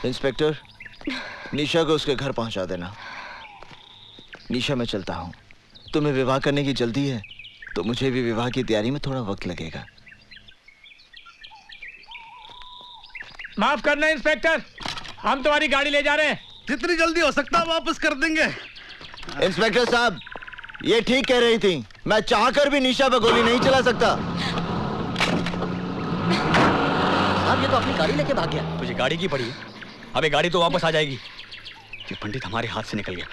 Inspector, निशा को उसके घर पहुंचा देना। निशा, मैं चलता हूं। तुम्हें विवाह करने की जल्दी है तो मुझे भी विवाह की तैयारी में थोड़ा वक्त लगेगा। माफ करना इंस्पेक्टर, हम तुम्हारी गाड़ी ले जा रहे हैं। जितनी जल्दी हो सकता है वापस कर देंगे। इंस्पेक्टर साहब, ये ठीक कह रही थी। मैं चाहकर भी निशा पर गोली नहीं चला सकता। साहब, ये तो अपनी गाड़ी लेके भाग गया। तुझे गाड़ी की पड़ी? अबे गाड़ी तो वापस आ जाएगी। ये पंडित हमारे हाथ से निकल गया।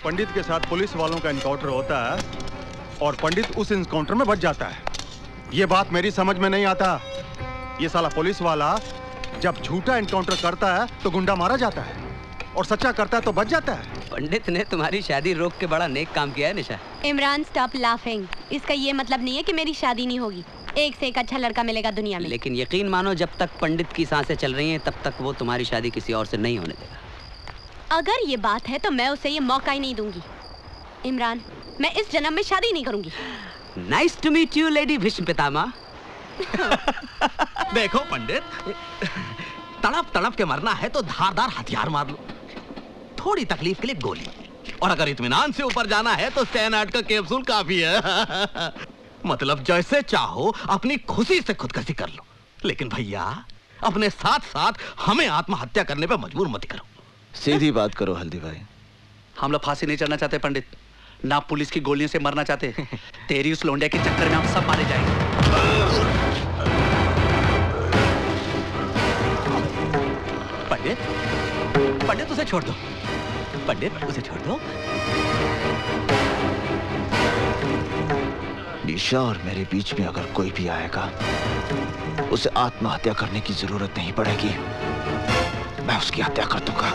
पंडित के साथ पुलिस वालों का एनकाउंटर होता है और पंडित उस एनकाउंटर में बच जाता है। ये बात मेरी समझ में नहीं आता। ये साला पुलिस वाला जब झूठा एनकाउंटर करता है तो गुंडा मारा जाता है और सच्चा करता है तो बच जाता है। पंडित ने तुम्हारी शादी रोक के बड़ा नेक काम किया है निशा। Imran, stop laughing. इसका ये मतलब नहीं है कि मेरी शादी नहीं होगी। एक से एक अच्छा लड़का मिलेगा दुनिया में। लेकिन यकीन मानो, जब तक पंडित की सांसें चल रही हैं तब तक वो तुम्हारी शादी किसी और से नहीं होने देगा। अगर ये बात है तो मैं उसे ये मौका ही नहीं दूंगी। इमरान, मैं इस जन्म में शादी नहीं करूंगी। Nice to meet you lady Bhishma Pitamah. देखो पंडित, तड़प तड़प के मरना है तो धारदार हथियार मार लो, थोड़ी तकलीफ के लिए गोली, और अगर इत्मीनान से ऊपर जाना है तो स्टेनार्ड का कैप्सूल काफी है। मतलब जैसे चाहो अपनी खुशी से खुदकुशी कर लो, लेकिन भैया अपने साथ साथ हमें आत्महत्या करने पे मजबूर मत करो। सीधी बात करो हल्दी भाई। हम लोग फांसी नहीं चढ़ना चाहते पंडित, ना पुलिस की गोलियों से मरना चाहते। तेरी उस लोंडे के चक्कर में हम सब मारे जाएंगे। पंडित, पंडित उसे छोड़ दो, पंडित उसे छोड़ दो। निशा और मेरे बीच में अगर कोई भी आएगा उसे आत्महत्या करने की जरूरत नहीं पड़ेगी। मैं उसकी हत्या कर दूंगा,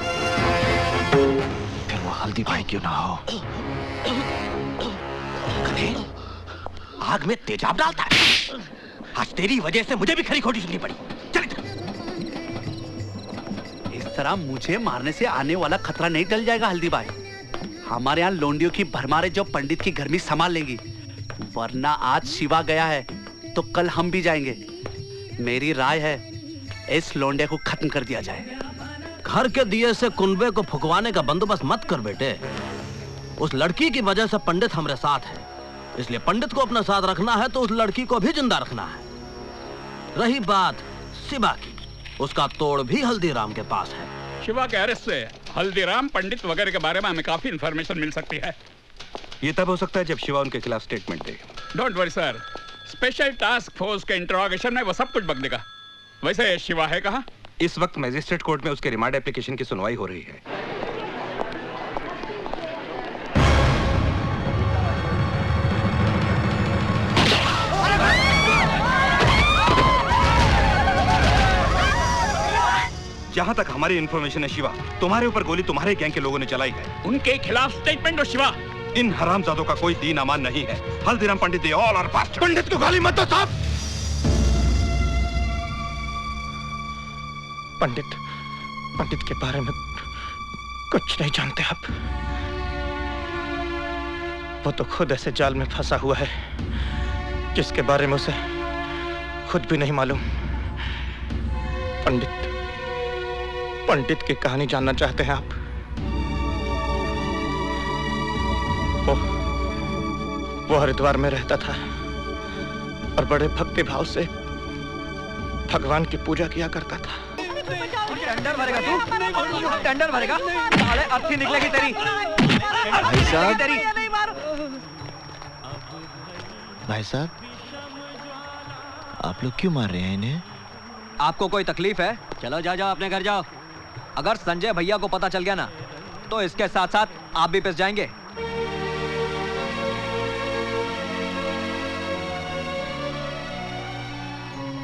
फिर वो हल्दी भाई क्यों ना हो। कने, आग में तेजाब डालता है। आज तेरी वजह से मुझे भी खरी खोटी सुननी पड़ी। चल इस तरह मुझे मारने से आने वाला खतरा नहीं टल जाएगा हल्दी भाई। हमारे यहाँ लोंडियों की भरमारे जो पंडित की गर्मी संभाल लेंगी, वरना आज शिवा गया है तो कल हम भी जाएंगे। मेरी राय है इस लोंडे को खत्म कर दिया जाए। घर के दिए से कुनबे को फुकवाने का बंदोबस्त मत कर बेटे। उस लड़की की वजह से पंडित हमारे साथ है, इसलिए पंडित को अपना साथ रखना है तो उस लड़की को भी जिंदा रखना है। रही बात शिवा की, उसका तोड़ भी हल्दीराम के पास है। शिवा के अरेस्ट से हल्दीराम, पंडित वगैरह के बारे में हमें काफी इंफॉर्मेशन मिल सकती है। ये तब हो सकता है जब शिवा उनके खिलाफ statement they. Don't worry sir, special task force के इंटरोगेशन में वो सब कुछ बक देगा। वैसे शिवा है कहाँ? इस वक्त मजिस्ट्रेट कोर्ट में उसके रिमांड एप्लीकेशन की सुनवाई हो रही है। जहां तक हमारी इंफॉर्मेशन है शिवा, तुम्हारे ऊपर गोली तुम्हारे गैंग के लोगों ने चलाई है। उनके खिलाफ स्टेटमेंट दो शिवा। इन हरामजादों का कोई दीन अमान नहीं है। हल्दीराम पंडित दे ऑल आर बास्टर्ड्स। पंडित को गाली मत दो साहब। पंडित के बारे में कुछ नहीं जानते आप। वो तो खुद ऐसे जाल में फंसा हुआ है जिसके बारे में उसे खुद भी नहीं मालूम। पंडित की कहानी जानना चाहते हैं आप? वो हरिद्वार में रहता था और बड़े भक्ति भाव से भगवान की पूजा किया करता था। टेंडर भरेगा तू? टेंडर भरेगा? साले अर्थी निकलेगी तेरी। भाई साहब, आप लोग क्यों मार रहे हैं इन्हें? आपको कोई तकलीफ है? चलो जाओ अपने घर जाओ। अगर संजय भैया को पता चल गया ना तो इसके साथ साथ आप भी पिस जाएंगे।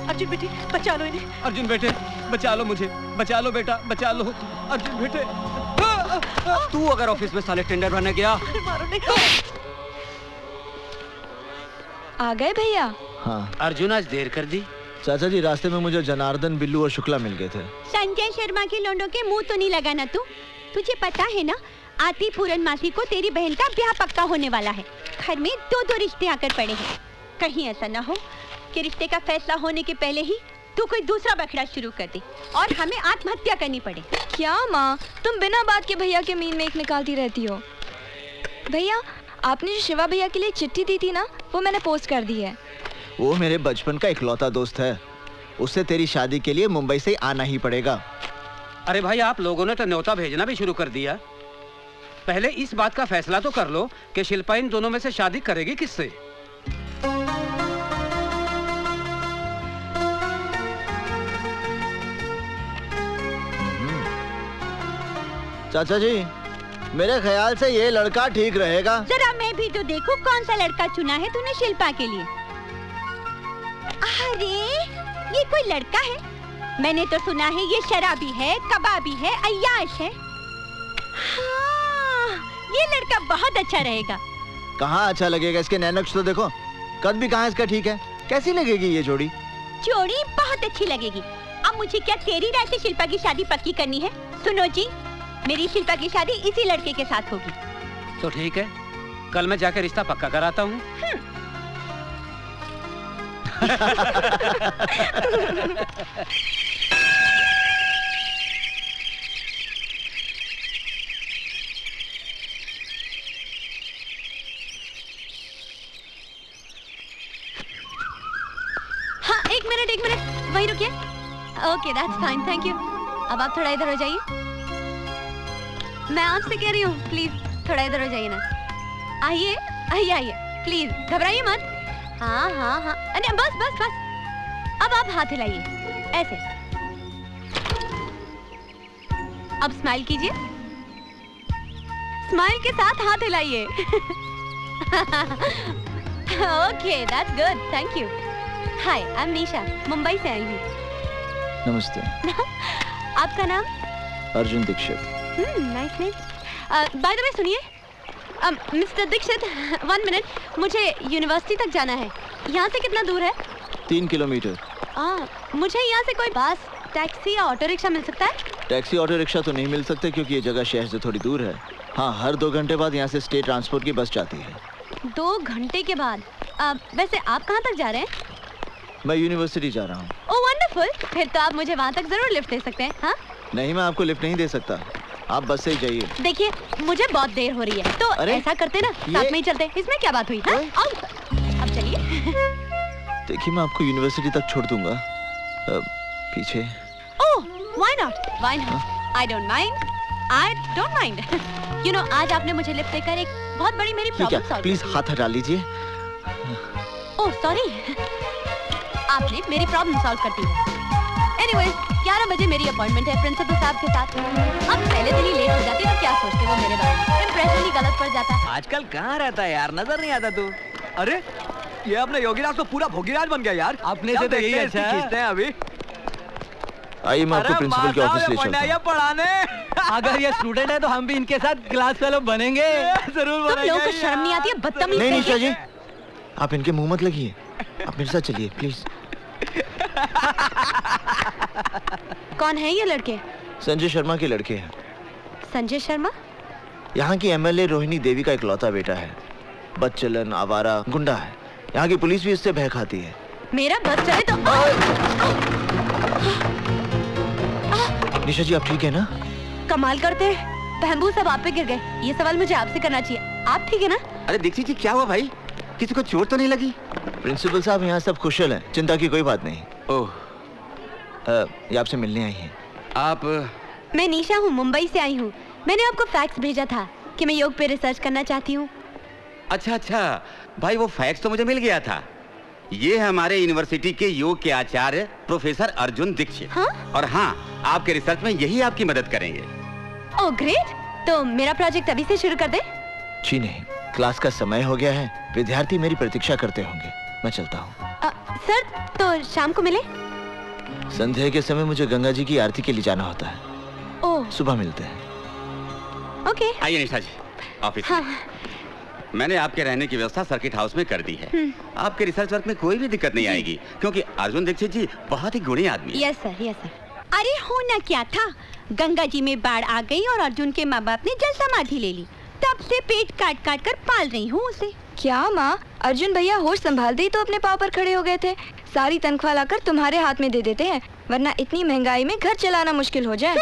अर्जुन बेटे, बचा लो इन्हें। अर्जुन बेटे, बचा लो मुझे, बचा लो बेटा, बचा लो। अर्जुन बेटे, तू अगर ऑफिस में साले टेंडर भरने गया। मारो नहीं। आ गए भैया? हाँ। अर्जुन आज देर कर दी। चाचा जी, रास्ते में मुझे जनार्दन, बिल्लू और शुक्ला मिल गए थे। संजय शर्मा के लोंडों के मुंह तो नहीं लगाना तू। तुझे पता है ना, आती पूरन मासी को तेरी बहन का ब्याह पक्का होने वाला है। घर में दो रिश्ते आकर पड़े हैं। कहीं ऐसा ना हो के रिश्ते का फैसला होने के पहले ही तू कोई दूसरा बखड़ा शुरू कर दे और हमें आत्महत्या करनी पड़े। क्या माँ, तुम बिना बात के भैया के मीन में एक निकालती रहती हो। भैया, आपने जो शिवा भैया के लिए चिट्ठी दी थी ना, वो मैंने पोस्ट कर दी है। वो मेरे बचपन का इकलौता दोस्त है, उससे तेरी शादी के लिए मुंबई से आना ही पड़ेगा। अरे भाई, आप लोगों ने तो न्योता भेजना भी शुरू कर दिया। पहले इस बात का फैसला तो कर लो कि शिल्पा इन दोनों में से शादी करेगी किससे। चाचा जी, मेरे ख्याल से ये लड़का ठीक रहेगा। जरा मैं भी तो देखूं कौन सा लड़का चुना है तूने शिल्पा के लिए। अरे ये कोई लड़का है? मैंने तो सुना है ये शराबी है, कबाबी है, अय्याश है। हाँ, ये लड़का बहुत अच्छा रहेगा। कहाँ अच्छा लगेगा? इसके नैनक्श तो देखो, कद भी कहाँ इसका ठीक है। कैसी लगेगी ये जोड़ी? जोड़ी बहुत अच्छी लगेगी। अब मुझे क्या तेरी राय से शिल्पा की शादी पक्की करनी है? सुनो जी, मेरी शिल्पा की शादी इसी लड़के के साथ होगी। तो ठीक है, कल मैं जाकर रिश्ता पक्का कराता हूँ। हाँ, एक मिनट, वहीं रुकिए। Okay, that's fine, thank you. अब आप थोड़ा इधर हो जाइए। मैं आपसे कह रही हूँ, प्लीज थोड़ा इधर हो जाइए ना। आइए, प्लीज घबराइए मत। हाँ, अरे बस। अब आप हाथ हिलाइए ऐसे। अब स्माइल कीजिए, स्माइल के साथ हाथ हिलाइए। Okay, that's good, thank you. Hi, I am Nisha, Mumbai से आई हूँ। नमस्ते। आपका नाम? Arjun Dixit. Nice name. By the way सुनिए, मिस्टर दीक्षित, 1 मिनट, मुझे यूनिवर्सिटी तक जाना है। यहाँ से कितना दूर है? 3 किलोमीटर। मुझे यहाँ से कोई बस, टैक्सी या ऑटो रिक्शा मिल सकता है? टैक्सी ऑटो रिक्शा तो नहीं मिल सकते क्योंकि ये जगह शहर से थोड़ी दूर है। हाँ, हर 2 घंटे बाद यहाँ से स्टेट ट्रांसपोर्ट की बस जाती है। 2 घंटे के बाद? वैसे आप कहाँ तक जा रहे हैं? मैं यूनिवर्सिटी जा रहा हूँ। ओह वंडरफुल, फिर तो आप मुझे वहाँ तक जरूर लिफ्ट दे सकते हैं। हाँ? नहीं, मैं आपको लिफ्ट नहीं दे सकता, आप बस से ही जाइए। देखिए, मुझे बहुत देर हो रही है, तो ऐसा करते ना, साथ में ही चलते। इसमें क्या बात हुई? हाँ? अब चलिए। देखिए, मैं आपको यूनिवर्सिटी तक छोड़ दूंगा। पीछे। ओह, why not? I don't mind. You know, आज आपने मुझे लिफ्ट देकर एक बहुत बड़ी मेरी प्रॉब्लम सॉल्व। प्लीज हाथ हटा लीजिए। ओह सॉरी, आपने मेरी प्रॉब्लम सॉल्व कर दी है। Anyways, 11 बजे मेरी अपॉइंटमेंट है प्रिंसिपल साहब के साथ। अब पहले दिन ही लेट हो जाती तो क्या सोचते वो मेरे बारे में? इंप्रेशन ही गलत पड़ जाता। आजकल कहाँ रहता है यार, नजर नहीं आता तू। अरे ये अपने योगीराज तो पूरा भोगीराज बन गया यार। अपने से तो यही अच्छा है। खींचते हैं अभी। आइए, मैं आपको प्रिंसिपल के ऑफिस ले चलता हूं। पढ़ाने। अगर ये स्टूडेंट है तो हम भी इनके साथ क्लास फेलो बनेंगे। जरूर बनेंगे। तुम लोगों को शर्म नहीं आती है? बदतमीज। नहीं निशा जी, आप इनके मुंह मत लगिए, आप मेरे साथ चलिए प्लीज। कौन है ये लड़के? संजय शर्मा के लड़के हैं। संजय शर्मा? यहाँ की एमएलए रोहिणी देवी का इकलौता बेटा है। बदचलन, आवारा, गुंडा है। यहाँ की पुलिस भी इससे भय खाती है। मेरा बस चले तो। निशा जी, आप ठीक है ना? कमाल करते हैं, बहबू सब आप पे गिर गए। ये सवाल मुझे आपसे करना चाहिए। आप ठीक है ना? अरे दीक्षित जी, क्या हुआ भाई? किसी को चोट तो नहीं लगी? प्रिंसिपल साहब, यहाँ सब कुशल हैं, चिंता की कोई बात नहीं। ओह, ये आपसे मिलने आई हैं। आप? मैं निशा हूँ, मुंबई से आई हूँ। मैंने आपको फैक्स भेजा था कि मैं योग पे रिसर्च करना चाहती हूँ। अच्छा भाई, वो फैक्स तो मुझे मिल गया था। ये हमारे यूनिवर्सिटी के योग के आचार्य प्रोफेसर अर्जुन दीक्षित। हाँ? और हाँ, आपके रिसर्च में यही आपकी मदद करेंगे। ओह ग्रेट, तो मेरा प्रोजेक्ट अभी से शुरू कर दे? जी नहीं, क्लास का समय हो गया है, विद्यार्थी मेरी प्रतीक्षा करते होंगे। मैं चलता हूँ। सर, तो शाम को मिले? संध्या के समय मुझे गंगा जी की आरती के लिए जाना होता है। ओह, सुबह मिलते हैं। ओके। आइए निशा जी, ऑफिस। हाँ। मैंने आपके रहने की व्यवस्था सर्किट हाउस में कर दी है। आपके रिसर्च वर्क में कोई भी दिक्कत नहीं आएगी, क्योंकि अर्जुन दीक्षित जी बहुत ही गुणी आदमी है। Yes sir. अरे होना क्या था, गंगा जी में बाढ़ आ गई और अर्जुन के माँ बाप ने जल समाधि ले ली। तब से पेट काट काट कर पाल रही हूँ उसे। क्या माँ, अर्जुन भैया होश संभालते ही तो अपने पाँव पर खड़े हो गए थे। सारी तनख्वाह लाकर तुम्हारे हाथ में दे देते हैं, वरना इतनी महंगाई में घर चलाना मुश्किल हो जाए।